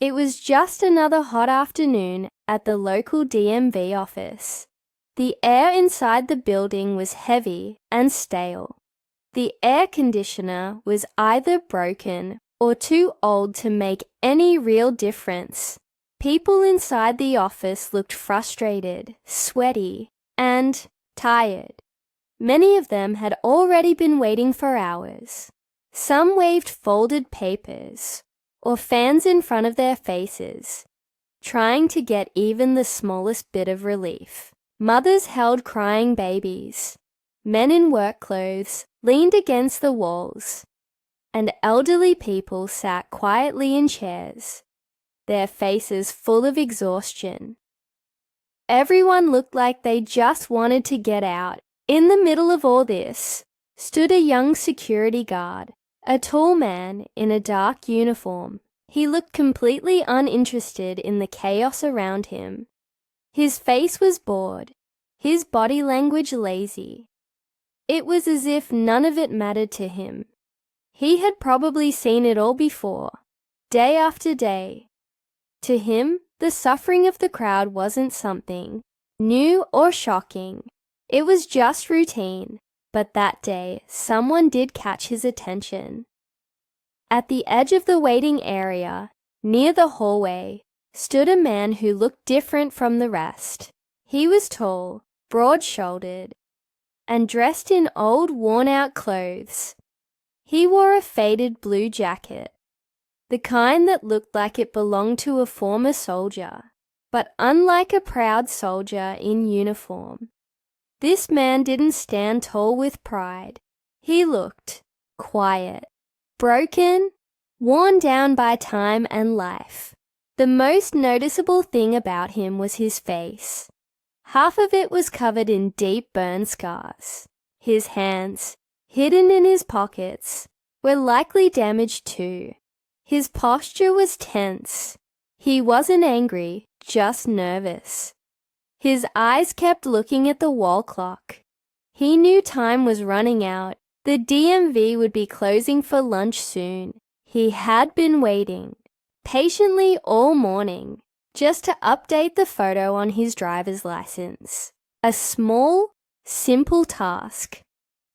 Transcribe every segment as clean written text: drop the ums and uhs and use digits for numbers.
It was just another hot afternoon at the local DMV office. The air inside the building was heavy and stale. The air conditioner was either broken or too old to make any real difference. People inside the office looked frustrated, sweaty, and tired. Many of them had already been waiting for hours. Some waved folded papers or fans in front of their faces, trying to get even the smallest bit of relief. Mothers held crying babies. Men in work clothes leaned against the walls, and elderly people sat quietly in chairs, their faces full of exhaustion. Everyone looked like they just wanted to get out. In the middle of all this stood a young security guard, a tall man in a dark uniform. He looked completely uninterested in the chaos around him. His face was bored, his body language lazy. It was as if none of it mattered to him. He had probably seen it all before, day after day. To him, the suffering of the crowd wasn't something new or shocking. It was just routine, but that day someone did catch his attention. At the edge of the waiting area, near the hallway, stood a man who looked different from the rest. He was tall, broad-shouldered, and dressed in old, worn-out clothes. He wore a faded blue jacket, the kind that looked like it belonged to a former soldier, but unlike a proud soldier in uniform, this man didn't stand tall with pride. He looked quiet, broken, worn down by time and life. The most noticeable thing about him was his face. Half of it was covered in deep burn scars. His hands, hidden in his pockets, were likely damaged too. His posture was tense. He wasn't angry, just nervous. His eyes kept looking at the wall clock. He knew time was running out. The DMV would be closing for lunch soon. He had been waiting, patiently all morning, just to update the photo on his driver's license. A small, simple task.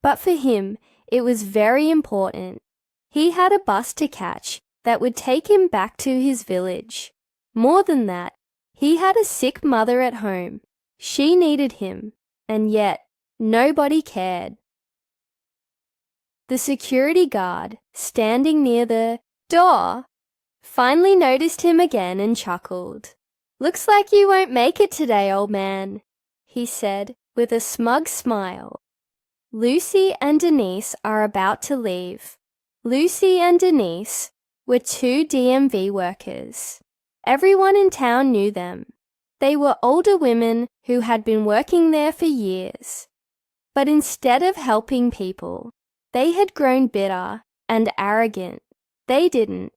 But for him, it was very important. He had a bus to catch that would take him back to his village. More than that, he had a sick mother at home. She needed him, and yet nobody cared. The security guard, standing near the door, finally noticed him again and chuckled. "Looks like you won't make it today, old man," he said with a smug smile. Lucy and Denise are about to leave. Lucy and Denise were two DMV workers. Everyone in town knew them. They were older women who had been working there for years. But instead of helping people, they had grown bitter and arrogant. They didn't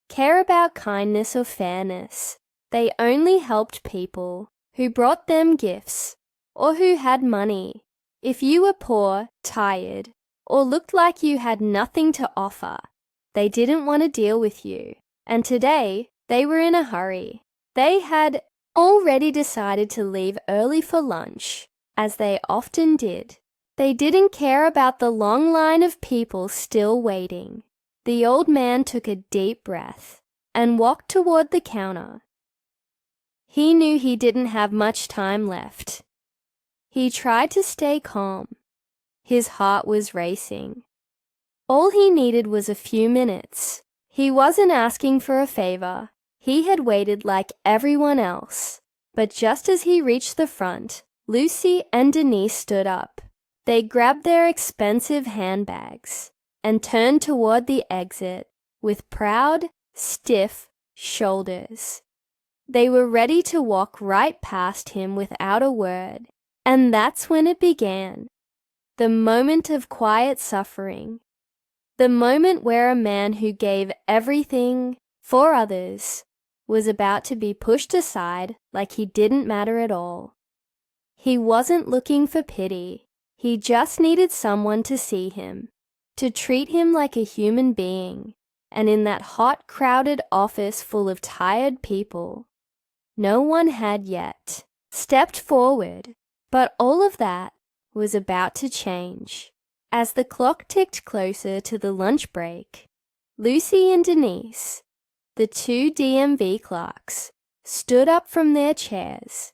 care about kindness or fairness. They only helped people who brought them gifts or who had money. If you were poor, tired, or looked like you had nothing to offer, they didn't want to deal with you. And today, they were in a hurry. They had already decided to leave early for lunch, as they often did. They didn't care about the long line of people still waiting. The old man took a deep breath and walked toward the counter. He knew he didn't have much time left. He tried to stay calm. His heart was racing. All he needed was a few minutes. He wasn't asking for a favor. He had waited like everyone else. But just as he reached the front, Lucy and Denise stood up. They grabbed their expensive handbags and turned toward the exit with proud, stiff shoulders. They were ready to walk right past him without a word. And that's when it began. The moment of quiet suffering. The moment where a man who gave everything for others was about to be pushed aside like he didn't matter at all. He wasn't looking for pity. He just needed someone to see him, to treat him like a human being, and in that hot, crowded office full of tired people, no one had yet stepped forward. But all of that was about to change. As the clock ticked closer to the lunch break, Lucy and Denise, the two DMV clerks, stood up from their chairs.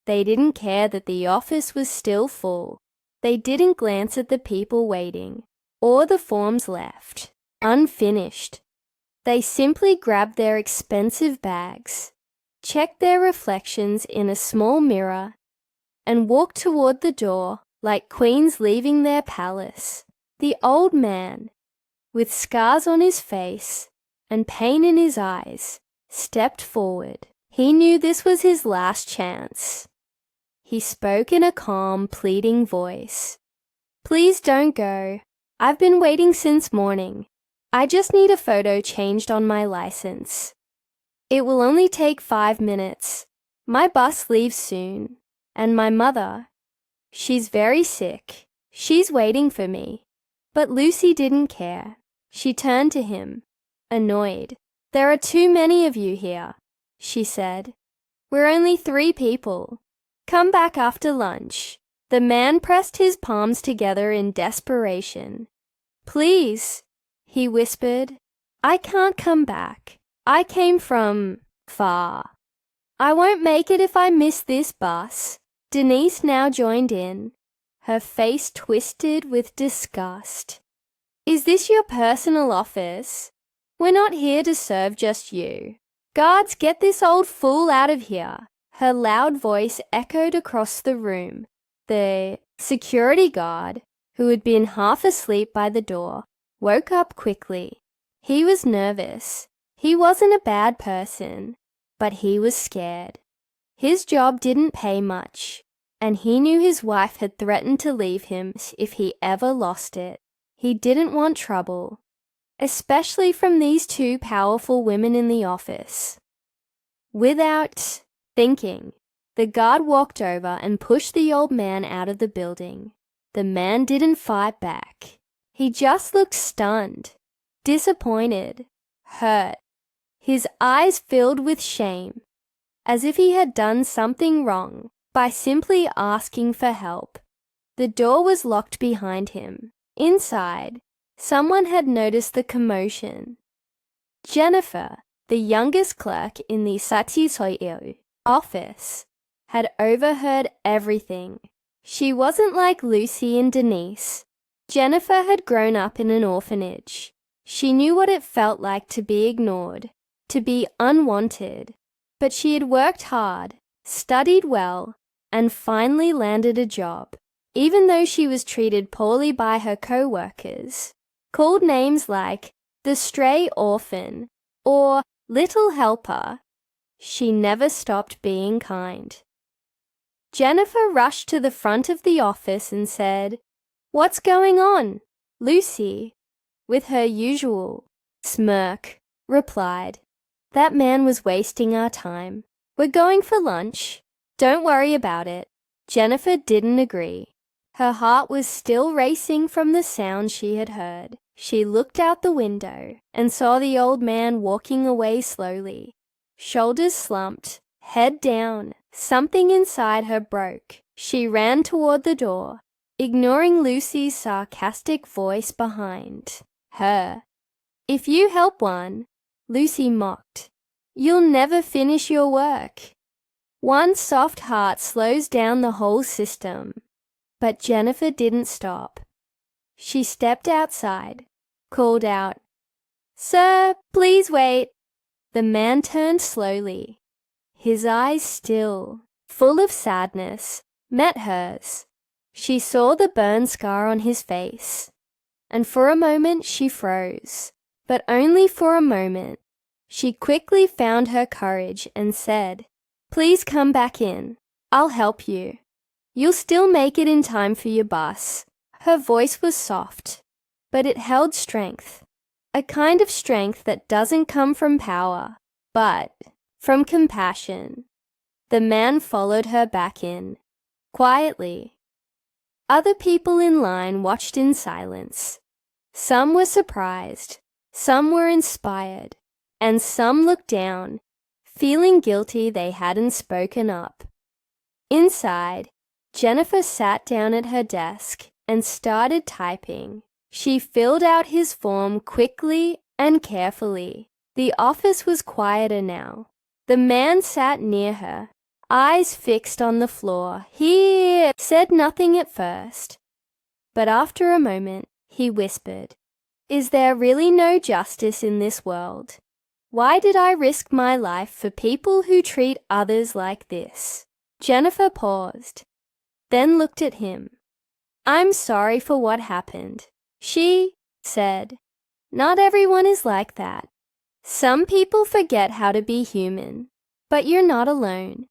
They didn't care that the office was still full. They didn't glance at the people waiting or the forms left unfinished. They simply grabbed their expensive bags, checked their reflections in a small mirror, and walked toward the door like queens leaving their palace. The old man, with scars on his face and pain in his eyes, stepped forward. He knew this was his last chance. He spoke in a calm, pleading voice. "Please don't go. I've been waiting since morning. I just need a photo changed on my license. It will only take 5 minutes. My bus leaves soon. And my mother, she's very sick. She's waiting for me." But Lucy didn't care. She turned to him, annoyed. "There are too many of you here," she said. "We're only 3 people. Come back after lunch." The man pressed his palms together in desperation. "Please," he whispered. "I can't come back. I came from far. I won't make it if I miss this bus." Denise now joined in, her face twisted with disgust. "Is this your personal office? We're not here to serve just you. Guards, get this old fool out of here." Her loud voice echoed across the room. The security guard, who had been half asleep by the door, woke up quickly. He was nervous. He wasn't a bad person, but he was scared. His job didn't pay much, and he knew his wife had threatened to leave him if he ever lost it. He didn't want trouble, especially from these 2 powerful women in the office. Without thinking, the guard walked over and pushed the old man out of the building. The man didn't fight back. He just looked stunned, disappointed, hurt. His eyes filled with shame, as if he had done something wrong by simply asking for help. The door was locked behind him. Inside, someone had noticed the commotion. Jennifer, the youngest clerk in the Sachisoyo office, had overheard everything. She wasn't like Lucy and Denise. Jennifer had grown up in an orphanage. She knew what it felt like to be ignored, to be unwanted. But she had worked hard, studied well, and finally landed a job. Even though she was treated poorly by her co-workers, called names like the stray orphan or little helper, she never stopped being kind. Jennifer rushed to the front of the office and said, "What's going on?" Lucy, with her usual smirk, replied, "That man was wasting our time. We're going for lunch. Don't worry about it." Jennifer didn't agree. Her heart was still racing from the sound she had heard. She looked out the window and saw the old man walking away slowly, shoulders slumped, head down. Something inside her broke. She ran toward the door, ignoring Lucy's sarcastic voice behind her. "If you help one," Lucy mocked, "you'll never finish your work." One soft heart slows down the whole system. But Jennifer didn't stop. She stepped outside, called out, "Sir, please wait." The man turned slowly. His eyes, still full of sadness, met hers. She saw the burn scar on his face, and for a moment she froze. But only for a moment. She quickly found her courage and said, "Please come back in. I'll help you. You'll still make it in time for your bus." Her voice was soft, but it held strength. A kind of strength that doesn't come from power, but from compassion. The man followed her back in, quietly. Other people in line watched in silence. Some were surprised, Some were inspired, and some looked down, feeling guilty they hadn't spoken up. Inside, Jennifer sat down at her desk and started typing. She filled out his form quickly and carefully. The office was quieter now. The man sat near her, eyes fixed on the floor. He said nothing at first, but after a moment, he whispered, "Is there really no justice in this world? Why did I risk my life for people who treat others like this?" Jennifer paused, then looked at him. "I'm sorry for what happened," she said. "Not everyone is like that. Some people forget how to be human, but you're not alone."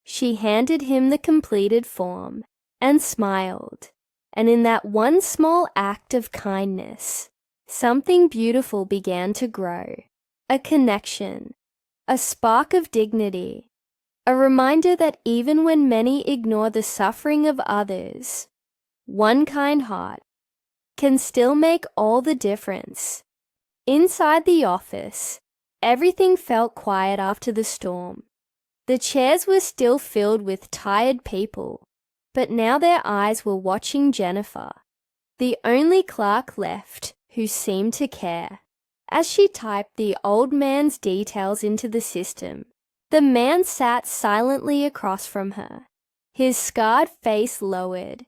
She handed him the completed form and smiled, and in that one small act of kindness, something beautiful began to grow. A connection, a spark of dignity, a reminder that even when many ignore the suffering of others, one kind heart can still make all the difference. Inside the office, everything felt quiet after the storm. The chairs were still filled with tired people, but now their eyes were watching Jennifer, the only clerk left who seemed to care. As she typed the old man's details into the system, the man sat silently across from her, his scarred face lowered,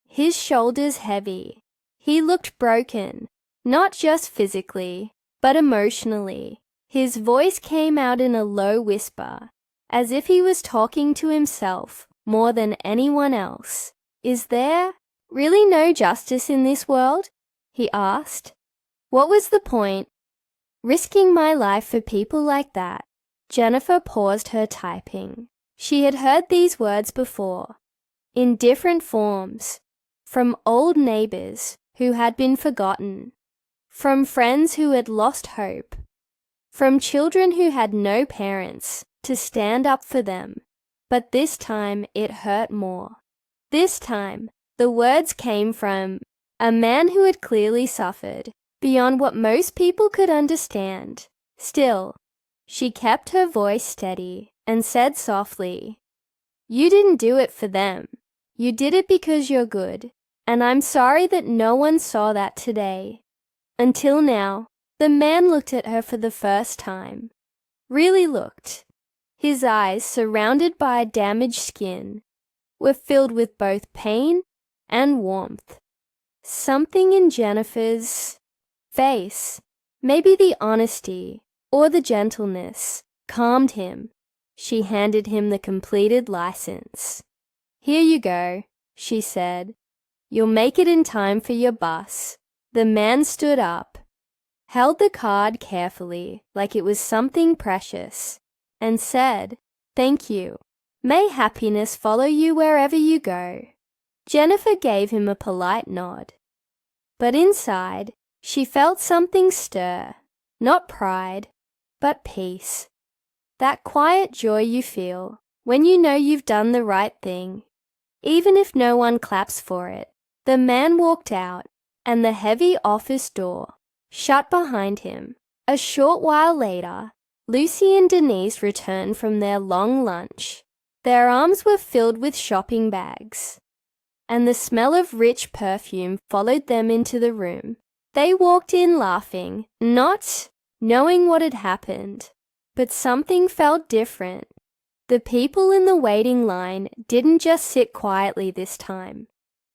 his shoulders heavy. He looked broken, not just physically, but emotionally. His voice came out in a low whisper, as if he was talking to himself more than anyone else. "Is there really no justice in this world?" he asked. "What was the point? Risking my life for people like that?" Jennifer paused her typing. She had heard these words before, in different forms, from old neighbors who had been forgotten, from friends who had lost hope, from children who had no parents to stand up for them. But this time it hurt more. This time, the words came from a man who had clearly suffered beyond what most people could understand. Still, she kept her voice steady and said softly, "You didn't do it for them. You did it because you're good, and I'm sorry that no one saw that today." Until now, the man looked at her for the first time. Really looked. His eyes, surrounded by damaged skin, were filled with both pain and warmth. Something in Jennifer's face, maybe the honesty or the gentleness, calmed him. She handed him the completed license. "Here you go," she said. "You'll make it in time for your bus." The man stood up, held the card carefully like it was something precious, and said, "Thank you. May happiness follow you wherever you go." Jennifer gave him a polite nod. But inside, she felt something stir, not pride, but peace. That quiet joy you feel when you know you've done the right thing, even if no one claps for it. The man walked out, and the heavy office door shut behind him. A short while later, Lucy and Denise returned from their long lunch. Their arms were filled with shopping bags, and the smell of rich perfume followed them into the room. They walked in laughing, not knowing what had happened, but something felt different. The people in the waiting line didn't just sit quietly this time.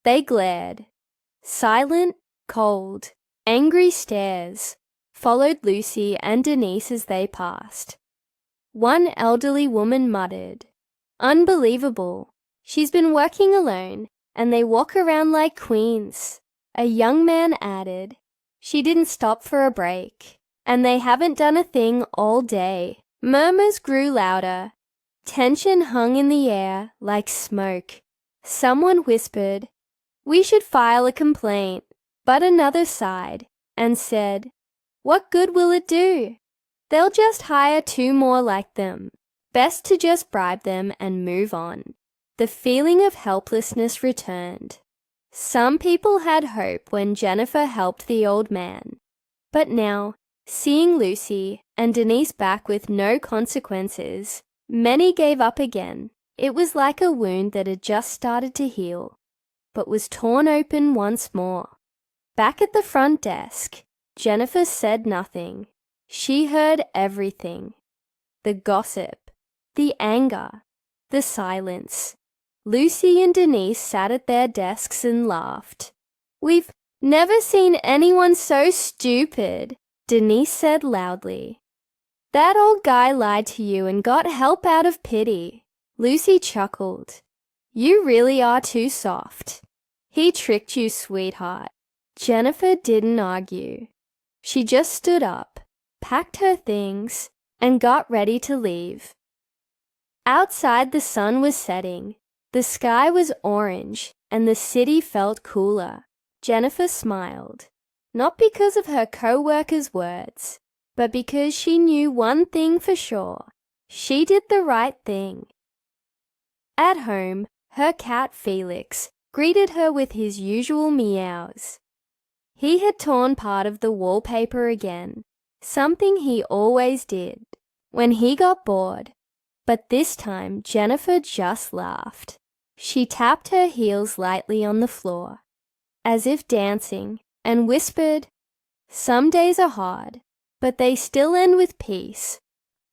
They glared. Silent, cold, angry stares followed Lucy and Denise as they passed. One elderly woman muttered, "Unbelievable. She's been working alone, and they walk around like queens." A young man added, "She didn't stop for a break, and they haven't done a thing all day." Murmurs grew louder. Tension hung in the air like smoke. Someone whispered, "We should file a complaint." But another sighed and said, "What good will it do? They'll just hire 2 more like them. Best to just bribe them and move on." The feeling of helplessness returned. Some people had hope when Jennifer helped the old man, But now, seeing Lucy and Denise back with no consequences, many gave up again. It was like a wound that had just started to heal, but was torn open once more. Back at the front desk, Jennifer said nothing. She heard everything. The gossip, the anger, the silence. Lucy and Denise sat at their desks and laughed. "We've never seen anyone so stupid," Denise said loudly. "That old guy lied to you and got help out of pity." Lucy chuckled. "You really are too soft. He tricked you, sweetheart." Jennifer didn't argue. She just stood up, packed her things, and got ready to leave. Outside, the sun was setting. The sky was orange, and the city felt cooler. Jennifer smiled, not because of her co-workers' words, but because she knew one thing for sure. She did the right thing. At home, her cat Felix greeted her with his usual meows. He had torn part of the wallpaper again, something he always did when he got bored. But this time Jennifer just laughed. She tapped her heels lightly on the floor, as if dancing, and whispered, "Some days are hard, but they still end with peace."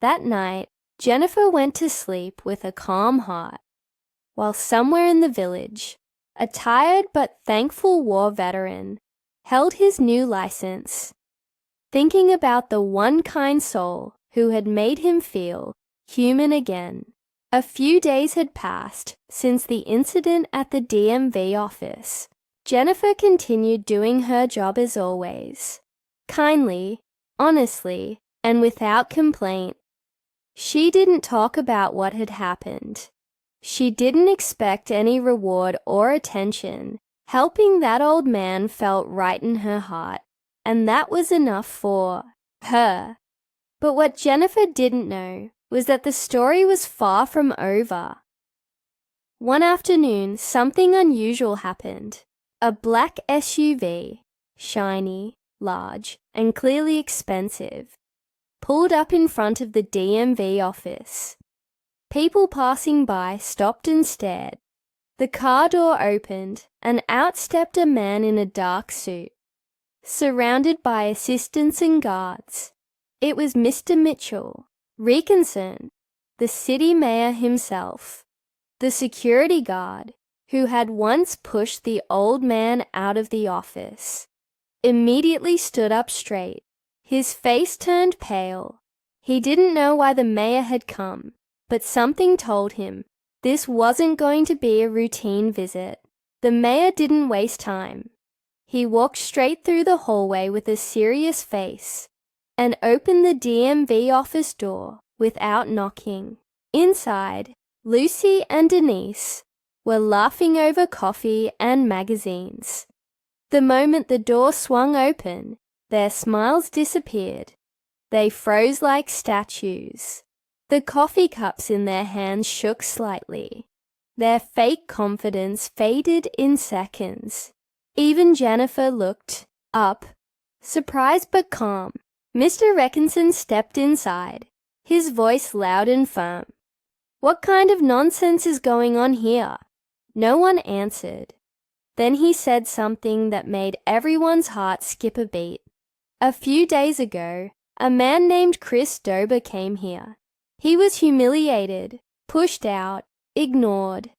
That night, Jennifer went to sleep with a calm heart, while somewhere in the village, a tired but thankful war veteran held his new license, thinking about the one kind soul who had made him feel human again. A few days had passed since the incident at the DMV office. Jennifer continued doing her job as always, kindly, honestly, and without complaint. She didn't talk about what had happened. She didn't expect any reward or attention. Helping that old man felt right in her heart, and that was enough for her. But what Jennifer didn't know was that the story was far from over. One afternoon, something unusual happened. A black SUV, shiny, large, and clearly expensive, pulled up in front of the DMV office. People passing by stopped and stared. The car door opened, and out stepped a man in a dark suit, surrounded by assistants and guards. It was Mr. Mitchell, Reconson, the city mayor himself. The security guard, who had once pushed the old man out of the office, immediately stood up straight. His face turned pale. He didn't know why the mayor had come, but something told him this wasn't going to be a routine visit. The mayor didn't waste time. He walked straight through the hallway with a serious face and opened the DMV office door without knocking. Inside, Lucy and Denise were laughing over coffee and magazines. The moment the door swung open, their smiles disappeared. They froze like statues. The coffee cups in their hands shook slightly. Their fake confidence faded in seconds. Even Jennifer looked up, surprised but calm. Mr. Reconson stepped inside, his voice loud and firm. "What kind of nonsense is going on here?" No one answered. Then he said something that made everyone's heart skip a beat. "A few days ago, a man named Chris Dober came here. He was humiliated, pushed out, ignored.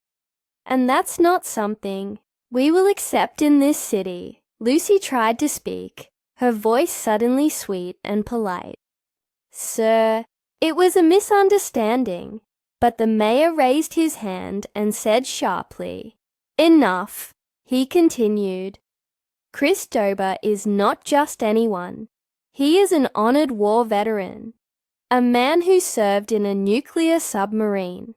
And that's not something we will accept in this city." Lucy tried to speak, her voice suddenly sweet and polite. "Sir, it was a misunderstanding." But the mayor raised his hand and said sharply, "Enough." He continued, "Chris Dober is not just anyone. He is an honored war veteran. A man who served in a nuclear submarine.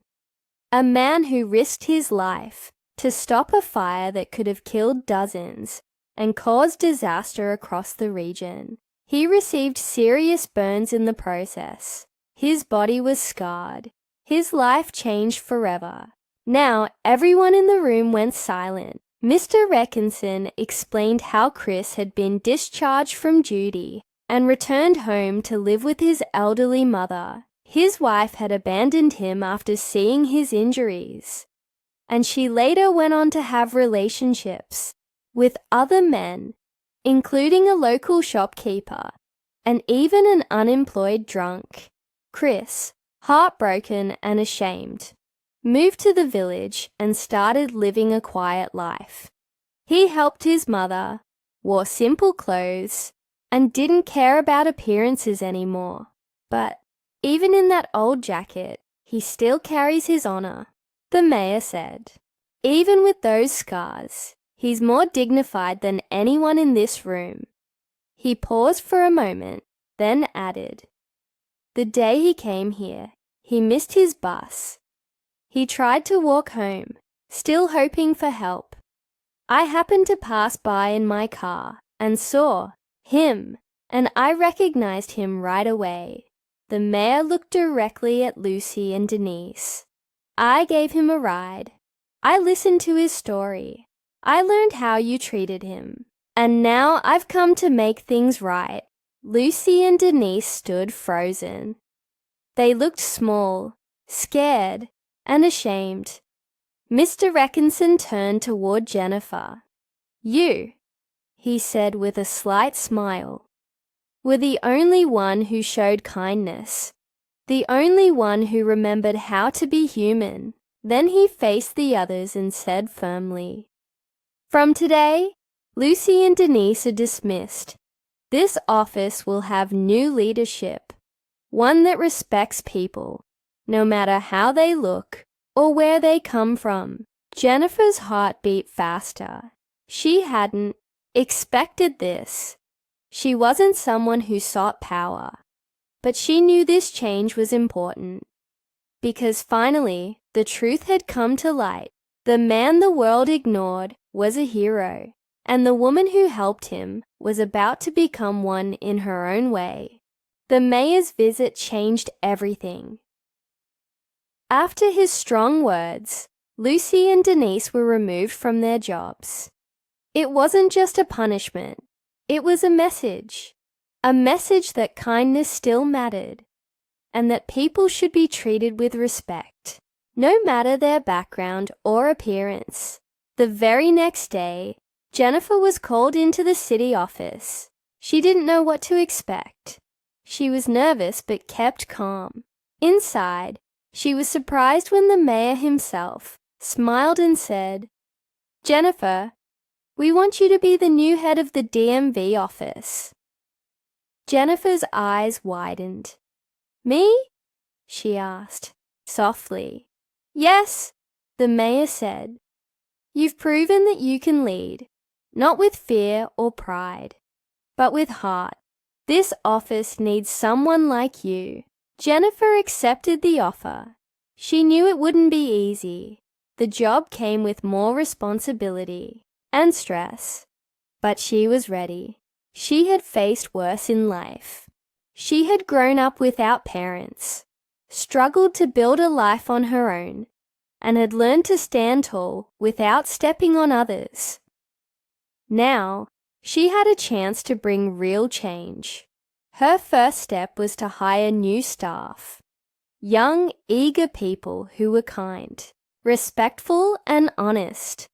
A man who risked his life to stop a fire that could have killed dozens and caused disaster across the region. He received serious burns in the process. His body was scarred. His life changed forever." Now everyone in the room went silent. Mr. Reconson explained how Chris had been discharged from duty and returned home to live with his elderly mother. His wife had abandoned him after seeing his injuries, and she later went on to have relationships with other men, including a local shopkeeper and even an unemployed drunk. Chris, heartbroken and ashamed, moved to the village and started living a quiet life. He helped his mother, wore simple clothes, and didn't care about appearances anymore. But even in that old jacket, he still carries his honor, the mayor said. Even with those scars, he's more dignified than anyone in this room. He paused for a moment, then added, "The day he came here, he missed his bus. He tried to walk home, still hoping for help. I happened to pass by in my car and saw him, and I recognized him right away." The mayor looked directly at Lucy and Denise. "I gave him a ride. I listened to his story. I learned how you treated him. And now I've come to make things right." Lucy and Denise stood frozen. They looked small, scared, and ashamed. Mr. Reckinson turned toward Jennifer. "You," he said with a slight smile, "were the only one who showed kindness, the only one who remembered how to be human." Then he faced the others and said firmly, "From today, Lucy and Denise are dismissed. This office will have new leadership, one that respects people, no matter how they look or where they come from." Jennifer's heart beat faster. She hadn't expected this. She wasn't someone who sought power, but she knew this change was important. Because finally, the truth had come to light. The man the world ignored was a hero, and the woman who helped him was about to become one in her own way. The mayor's visit changed everything. After his strong words, Lucy and Denise were removed from their jobs. It wasn't just a punishment. It was a message that kindness still mattered, and that people should be treated with respect, no matter their background or appearance. The very next day, Jennifer was called into the city office. She didn't know what to expect. She was nervous but kept calm. Inside, she was surprised when the mayor himself smiled and said, "Jennifer, we want you to be the new head of the DMV office." Jennifer's eyes widened. "Me?" she asked, softly. "Yes," the mayor said. "You've proven that you can lead, not with fear or pride, but with heart. This office needs someone like you." Jennifer accepted the offer. She knew it wouldn't be easy. The job came with more responsibility and stress, but she was ready. She had faced worse in life. She had grown up without parents, struggled to build a life on her own, and had learned to stand tall without stepping on others. Now, she had a chance to bring real change. Her first step was to hire new staff, young, eager people who were kind, respectful, and honest.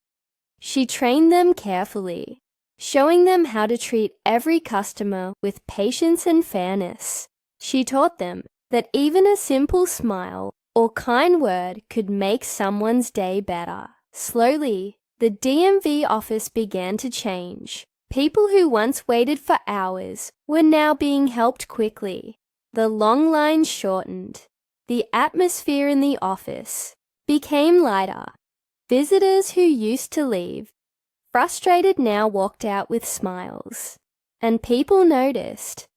She trained them carefully, showing them how to treat every customer with patience and fairness. She taught them that even a simple smile or kind word could make someone's day better. Slowly, the DMV office began to change. People who once waited for hours were now being helped quickly. The long lines shortened. The atmosphere in the office became lighter. Visitors who used to leave, frustrated, now walked out with smiles, and people noticed.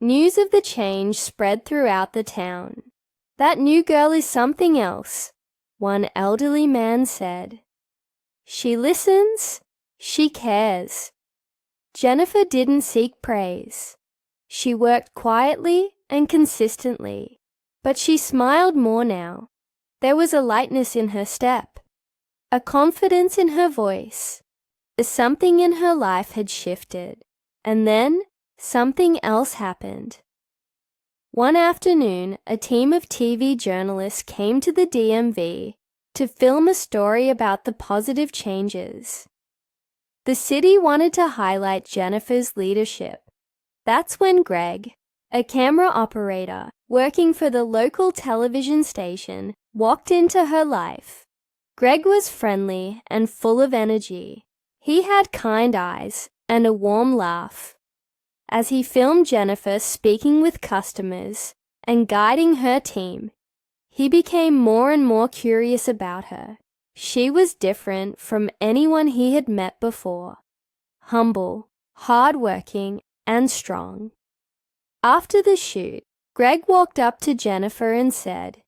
News of the change spread throughout the town. "That new girl is something else," one elderly man said. "She listens. She cares." Jennifer didn't seek praise. She worked quietly and consistently, but she smiled more now. There was a lightness in her step, a confidence in her voice. Something in her life had shifted. And then, something else happened. One afternoon, a team of TV journalists came to the DMV to film a story about the positive changes. The city wanted to highlight Jennifer's leadership. That's when Greg, a camera operator working for the local television station, walked into her life. Greg was friendly and full of energy. He had kind eyes and a warm laugh. As he filmed Jennifer speaking with customers and guiding her team, he became more and more curious about her. She was different from anyone he had met before. Humble, hardworking, and strong. After the shoot, Greg walked up to Jennifer and said,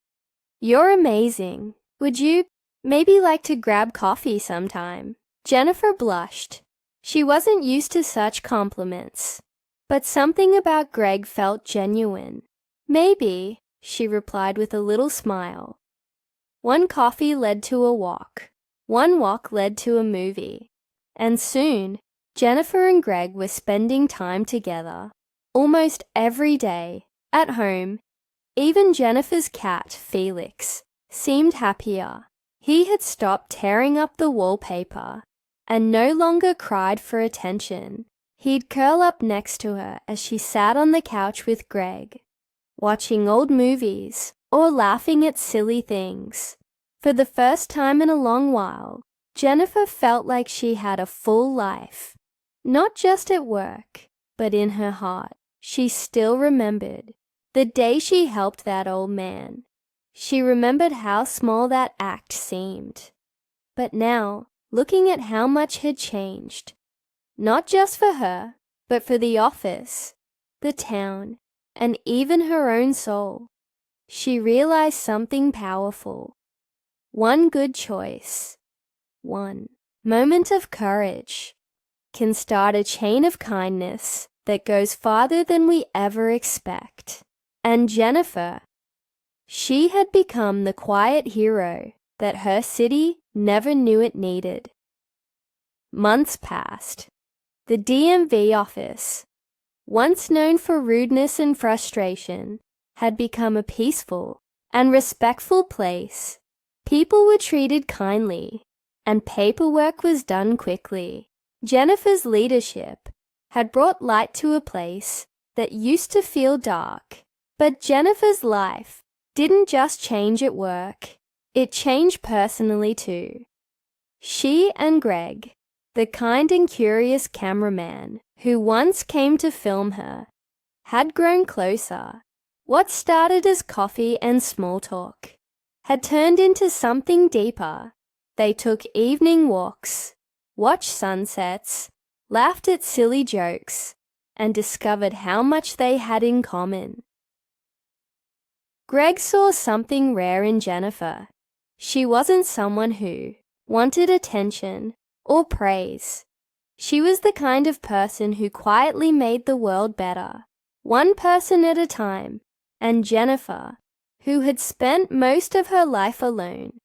"You're amazing. Would you maybe like to grab coffee sometime?" Jennifer blushed. She wasn't used to such compliments, but something about Greg felt genuine. "Maybe," she replied with a little smile. One coffee led to a walk. One walk led to a movie. And soon, Jennifer and Greg were spending time together, almost every day, at home. Even Jennifer's cat, Felix, seemed happier. He had stopped tearing up the wallpaper and no longer cried for attention. He'd curl up next to her as she sat on the couch with Greg, watching old movies or laughing at silly things. For the first time in a long while, Jennifer felt like she had a full life. Not just at work, but in her heart. She still remembered the day she helped that old man. She remembered how small that act seemed. But now, looking at how much had changed, not just for her, but for the office, the town, and even her own soul, she realized something powerful. One good choice, one moment of courage, can start a chain of kindness that goes farther than we ever expect. And Jennifer, she had become the quiet hero that her city never knew it needed. Months passed. The DMV office, once known for rudeness and frustration, had become a peaceful and respectful place. People were treated kindly, and paperwork was done quickly. Jennifer's leadership had brought light to a place that used to feel dark. But Jennifer's life didn't just change at work, it changed personally too. She and Greg, the kind and curious cameraman who once came to film her, had grown closer. What started as coffee and small talk had turned into something deeper. They took evening walks, watched sunsets, laughed at silly jokes, and discovered how much they had in common. Greg saw something rare in Jennifer. She wasn't someone who wanted attention or praise. She was the kind of person who quietly made the world better, one person at a time. And Jennifer, who had spent most of her life alone,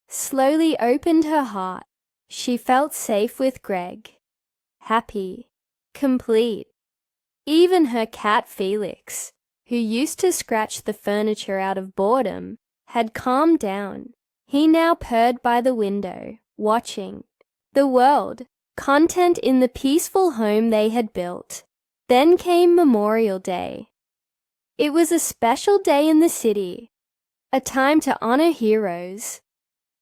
slowly opened her heart. She felt safe with Greg, happy, complete. Even her cat Felix, who used to scratch the furniture out of boredom, had calmed down. He now purred by the window, watching the world, content in the peaceful home they had built. Then came Memorial Day. It was a special day in the city, a time to honor heroes,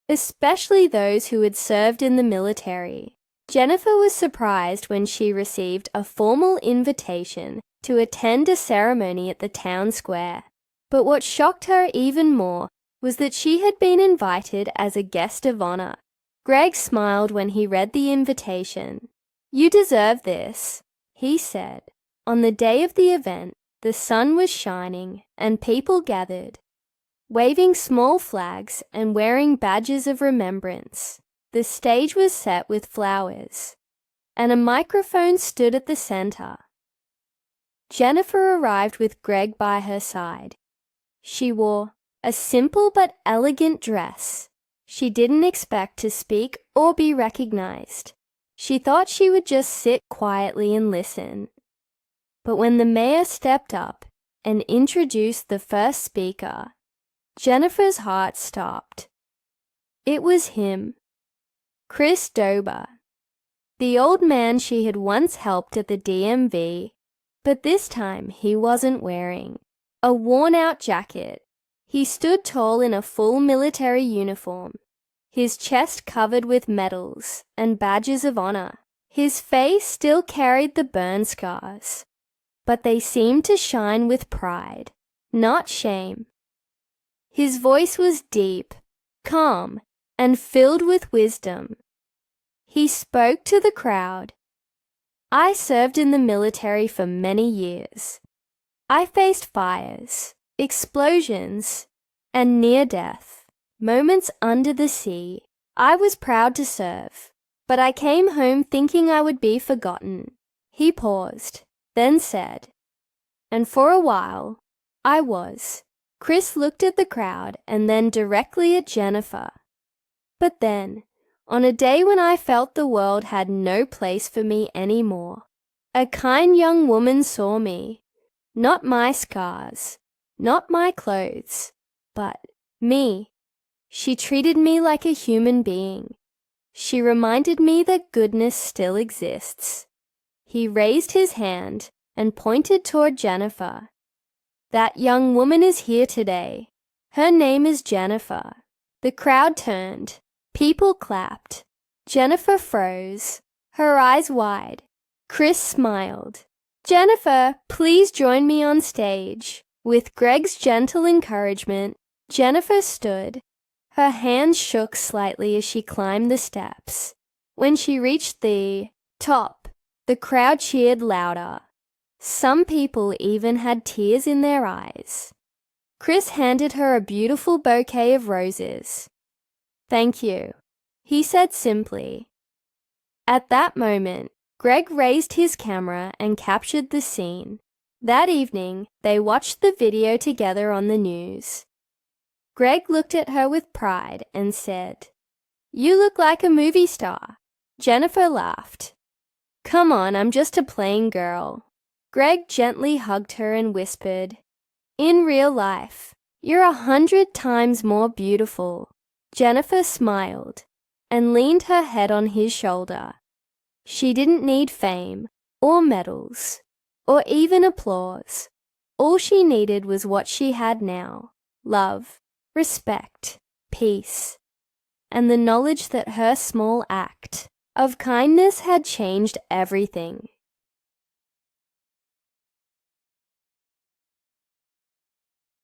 especially those who had served in the military. Jennifer was surprised when she received a formal invitation to attend a ceremony at the town square. But what shocked her even more was that she had been invited as a guest of honor. Greg smiled when he read the invitation. "You deserve this," he said. On the day of the event, the sun was shining and people gathered, waving small flags and wearing badges of remembrance. The stage was set with flowers, and a microphone stood at the center. Jennifer arrived with Greg by her side. She wore a simple but elegant dress. She didn't expect to speak or be recognized. She thought she would just sit quietly and listen. But when the mayor stepped up and introduced the first speaker, Jennifer's heart stopped. It was him, Chris Dober, the old man she had once helped at the DMV, but this time he wasn't wearing a worn-out jacket. He stood tall in a full military uniform, his chest covered with medals and badges of honor. His face still carried the burn scars, but they seemed to shine with pride, not shame. His voice was deep, calm, and filled with wisdom. He spoke to the crowd. I served in the military for many years. I faced fires, explosions, and near-death moments under the sea. I was proud to serve, but I came home thinking I would be forgotten. He paused, then said, and for a while, I was. Chris looked at the crowd and then directly at Jennifer. But then, on a day when I felt the world had no place for me anymore, a kind young woman saw me. Not my scars, not my clothes, but me. She treated me like a human being. She reminded me that goodness still exists. He raised his hand and pointed toward Jennifer. That young woman is here today. Her name is Jennifer. The crowd turned. People clapped. Jennifer froze, her eyes wide. Chris smiled. Jennifer, please join me on stage. With Greg's gentle encouragement, Jennifer stood. Her hands shook slightly as she climbed the steps. When she reached the top, the crowd cheered louder. Some people even had tears in their eyes. Chris handed her a beautiful bouquet of roses. Thank you, he said simply. At that moment, Greg raised his camera and captured the scene. That evening, they watched the video together on the news. Greg looked at her with pride and said, "You look like a movie star." Jennifer laughed. "Come on, I'm just a plain girl." Greg gently hugged her and whispered, "In real life, you're 100 times more beautiful." Jennifer smiled and leaned her head on his shoulder. She didn't need fame or medals or even applause. All she needed was what she had now: love, respect, peace, and the knowledge that her small act of kindness had changed everything.